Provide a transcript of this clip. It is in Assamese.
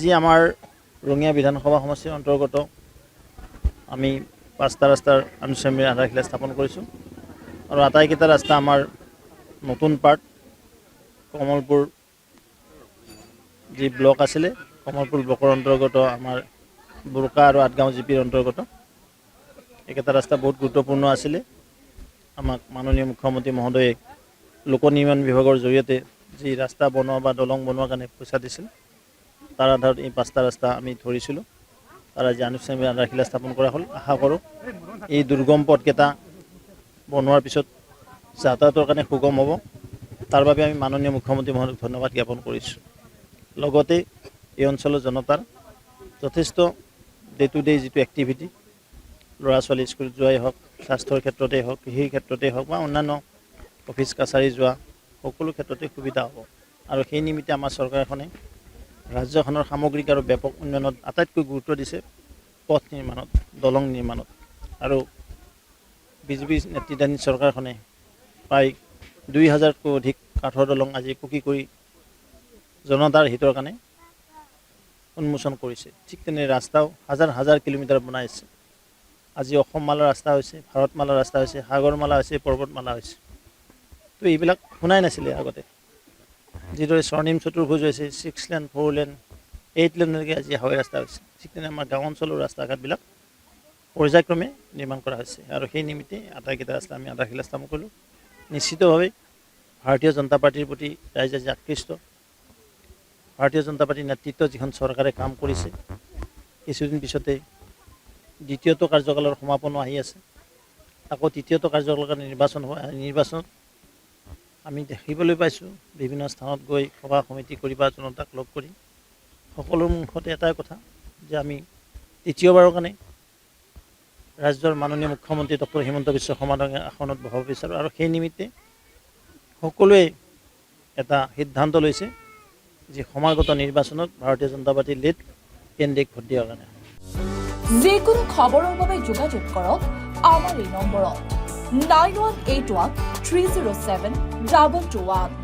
আজি আমাৰ ৰঙিয়া বিধানসভা সমষ্টিৰ অন্তৰ্গত আমি 5টা ৰাস্তাৰ আনুষ্ঠানিক আধাৰশিলা স্থাপন কৰিছোঁ আৰু আটাইকেইটা ৰাস্তা আমাৰ নতুন পাৰ্ট কমলপুৰ যি ব্লক আছিলে কমলপুৰ ব্লকৰ অন্তৰ্গত আমাৰ বুৰকা আৰু আঠগাঁও জিপিৰ অন্তৰ্গত এইকেইটা ৰাস্তা বহুত গুৰুত্বপূৰ্ণ আছিলে আমাক মাননীয় মুখ্যমন্ত্ৰী মহোদয়ে লোক নিৰ্মাণ বিভাগৰ জৰিয়তে যি ৰাস্তা বনোৱা বা দলং বনোৱাৰ কাৰণে পইচা দিছিল তাৰ আধাৰত এই 5টা ৰাস্তা আমি ধৰিছিলোঁ তাৰ আজি আনুষ্ঠানিক আধাৰশিলা স্থাপন কৰা হ'ল আশা কৰোঁ এই দুৰ্গম পথকেইটা বনোৱাৰ পিছত যাতায়াতৰ কাৰণে সুগম হ'ব তাৰ বাবে আমি মাননীয় মুখ্যমন্ত্ৰী মহোদয়ক ধন্যবাদ জ্ঞাপন কৰিছোঁ লগতে এই অঞ্চলৰ জনতাৰ যথেষ্ট ডে টু ডে যিটো এক্টিভিটি ল'ৰা ছোৱালী স্কুলত যোৱাই হওক স্বাস্থ্যৰ ক্ষেত্ৰতেই হওক কৃষিৰ ক্ষেত্ৰতেই হওক বা অন্যান্য অফিচ কাছাৰী যোৱা সকলো ক্ষেত্ৰতে সুবিধা হ'ব আৰু সেই নিমিত্তে আমাৰ চৰকাৰখনে ৰাজ্যখনৰ সামগ্ৰিক আৰু ব্যাপক উন্নয়নত আটাইতকৈ গুৰুত্ব দিছে পথ নিৰ্মাণত দলং নিৰ্মাণত আৰু বিজেপি নেতৃত্বাধীন চৰকাৰখনে প্ৰায় 2000তকৈ অধিক কাঠৰ দলং আজি পকী কৰি জনতাৰ হিতৰ কাৰণে উন্মোচন কৰিছে ঠিক তেনে ৰাস্তাও হাজাৰ হাজাৰ কিলোমিটাৰ বনাইছে আজি অসমমালাৰ ৰাস্তা হৈছে ভাৰতমালাৰ ৰাস্তা হৈছে সাগৰমালা হৈছে পৰ্বতমালা হৈছে তো এইবিলাক শুনাই নাছিলে আগতে যিদৰে স্বৰ্ণিম চতুৰ্ভুজ হৈছে 6 লেন 4 লেন 8 লেনলৈকে আজি হাইৱে ৰাস্তা হৈছে ঠিক তেনে আমাৰ গাঁও অঞ্চলৰ ৰাস্তা ঘাটবিলাক পৰ্যায়ক্ৰমে নিৰ্মাণ কৰা হৈছে আৰু সেই নিমিত্তে আটাইকেইটা ৰাস্তা আমি আধাৰশিলা স্থাপন কৰিলোঁ নিশ্চিতভাৱে ভাৰতীয় জনতা পাৰ্টিৰ প্ৰতি ৰাইজে আজি আকৃষ্ট ভাৰতীয় জনতা পাৰ্টিৰ নেতৃত্বত যিখন চৰকাৰে কাম কৰিছে কিছুদিন পিছতে দ্বিতীয়টো কাৰ্যকালৰ সমাপনো আহি আছে আকৌ তৃতীয়টো কাৰ্যকালৰ কাৰণে নিৰ্বাচনত আমি দেখিবলৈ পাইছোঁ বিভিন্ন স্থানত গৈ সভা সমিতি কৰি বা জনতাক লগ কৰি সকলো মুখতে এটাই কথা যে আমি তৃতীয়বাৰৰ কাৰণে ৰাজ্যৰ মাননীয় মুখ্যমন্ত্ৰী ডক্টৰ হিমন্ত বিশ্ব শৰ্মাৰ আসনত বহাব বিচাৰোঁ আৰু সেই নিমিত্তে সকলোৱে এটা সিদ্ধান্ত লৈছে যে সমাগত নিৰ্বাচনত ভাৰতীয় জনতা পাৰ্টি লিড কেন্দ্ৰিক ভোট দিয়াৰ কাৰণে যিকোনো খবৰৰ বাবে যোগাযোগ কৰক আমাৰ এই নম্বৰত 9181 307 221